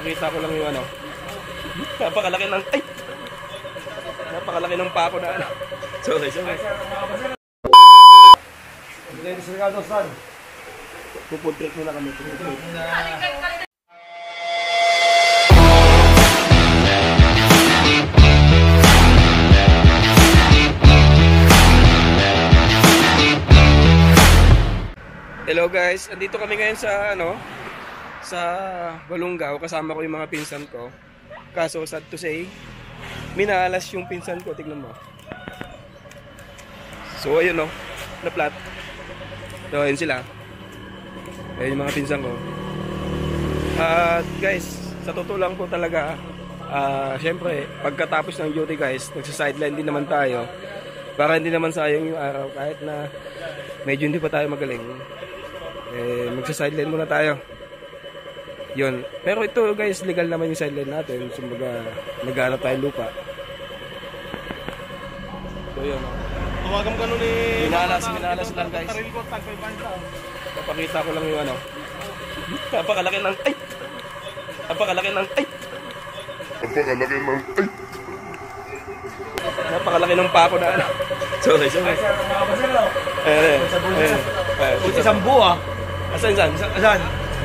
Papakita ko lang yung ano. Napakalaki ng... Ay! Napakalaki ng pako na ano. Sorry. Ladies and Ricardo, son. Food trip muna kami. Hello guys, andito kami ngayon sa sa Balungaw. Kasama ko yung mga pinsan ko. Kaso sad to say, minalas yung pinsan ko, tignan mo. So ayun na flat. So ayun sila. Ayun yung mga pinsan ko. At guys, sa totoo lang po talaga, syempre pagkatapos ng duty guys, nagsa-sideline din naman tayo. Para hindi naman sayang yung araw kahit na medyo hindi pa tayo magaling. Magsa-sideline muna tayo. Yun. Pero ito guys, legal naman yung sideline natin. Sumbaga, nag-aano tayo lupa. So yun. Tuwagam ka nun eh. Minalas lang guys. Papakita ko lang yung ano. Napakalaki ng... Ay! Napakalaki ng... Ay! Napakalaki ng pako na ano. Sorry. Isang buo ah. Asan?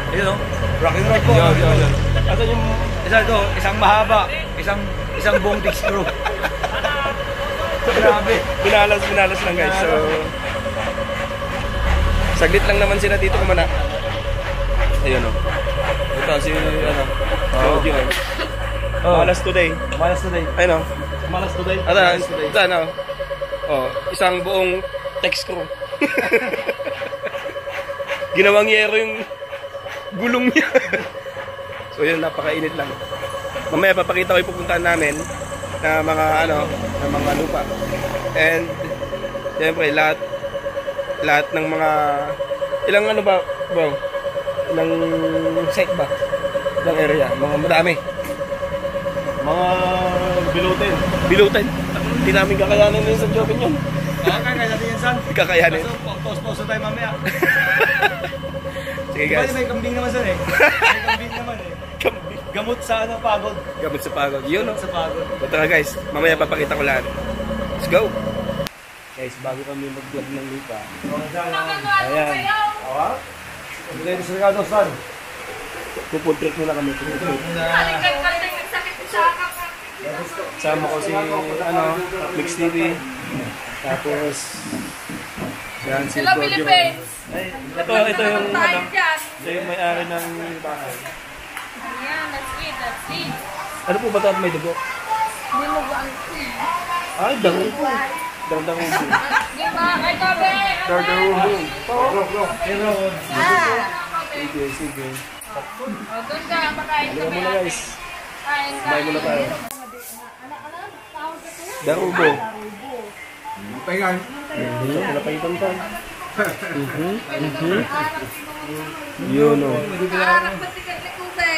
Ayun o. Rock and roll po. Yun. Asan yung... Isang mahaba. Isang buong dick screw. Grabe. Binalas lang guys. So... Saglit lang naman sila dito kumana. Ayun o. Ito si Jojo. Malas today. Ayun o. Malas today. Ito isang buong text screw. Ginawang yero yung gulong niya. So yun, napakainit lang. Mamaya papakita ko yung pupuntahan namin na mga na mga lupa. And siyempre lahat ng mga ilang ba bro? Ilang site ba? Ilang area? Mga madami. Mga Bilutin. Hindi namin kakayanin yung sa jobin yun. Kaya natin yan, son. Kakayanin. Post tayo mamaya. Sige guys. May kambing naman son eh. Gamot sa pagod. Gamot sa pagod. Yun sa pagod. So tara guys, mamaya papakita ko lahat. Let's go! Guys, bago kami mag-vlog ng lupa. Ayan. Ladies and Ricardo, son. Food trip muna kami. Sama ko si Mix TV. Tapos yan si Jojo. Ito yung may-ari ng bahay. Ayan, let's eat. Ano po ba ito at may dugo? Dinuguan. Ay, dangubo. Dangubo. Diba? Ay, gabi! Dangubo. Sige. O, doon ka, pakain Halika kami muna ate. guys. Kain ka. Kumain muna tayo. Dangubo. Pahingan. Wala pa itong tan. Yun o. Anak, ba't ikaw ni Kube?